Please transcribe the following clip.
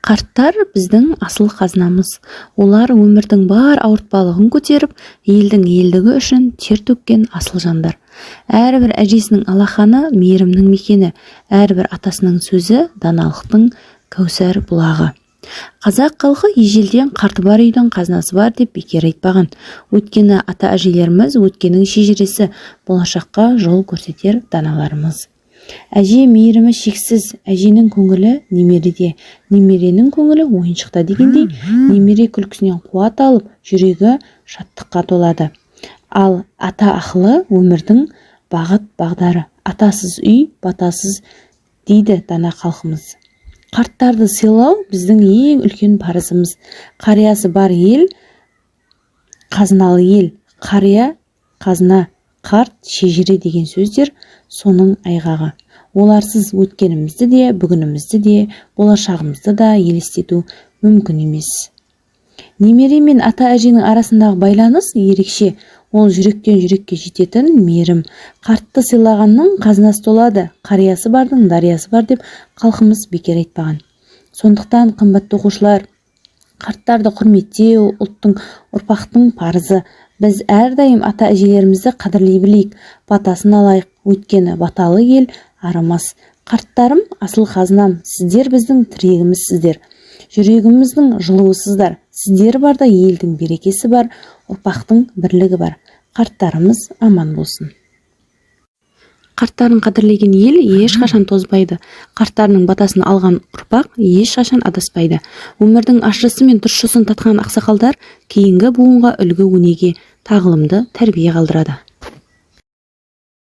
Қарттар біздің асыл қазынамыз. Олар өмірдің бар ауыртпалығын көтеріп, елдің елдігі үшін тер төккен асыл жандар. Әрбір әжесінің алақаны мейірімнің мекені, әрбір атасының сөзі даналықтың кәусар бұлағы. Қазақ халқы ежелден қарты бар үйдің қазынасы бар деп бекер айтпаған. Өткені ата-әжелеріміз өткеннің шежіресі, болашаққа жол көрсетер даналарымыз. Әже мейірімі шексіз, әженің көңілі немереде, немеренің көңілі ойыншықта дегендей, немере күлкісінен қуат алып, жүрегі шаттыққа толады. Ал ата ақылы өмірдің бағыт бағдары. Атасыз үй, батасыз дейді дана халқымыз. Қарттарды сыйлау біздің ең үлкен парызымыз. Қариясы бар ел, қазыналы ел. Қария, қазына, қарт, шежіре деген сөздер соның айғағы. Оларсыз өткенімізді де, бүгінімізді де, болашағымызды да елестету мүмкін емес. Немере мен ата-әженің арасындағы байланыс ерекше. Ол жүректен жүрекке жететін мейірім. Қартты сыйлағанның қазынасы толады, қариясы бардың дариясы бар деп халқымыз бекер айтпаған. Сондықтан қымбатты оқушылар, қарттарды құрметтеу ұлттың, ұрпақтың парызы. Біз әрдайым ата-әжелерімізді қадірлей білейік, батасын алайық, өйткені баталы ел арамас. Қарттарым, асыл қазынам, сіздер біздің тірегімізсіздер. Жүрегіміздің жылуысыздар. Сіздер барда елдің берекесі бар, ұрпақтың бірлігі бар. Қарттарымыз аман болсын. Қарттарын қадірлеген ел ешқашан тозбайды. Қарттарының батасын алған ұрпақ ешқашан адаспайды. Өмірдің ащысы мен тұщысын татқан ақсақалдар кейінгі буынға үлгі өнеге, тағылымды тәрбие қалдырады.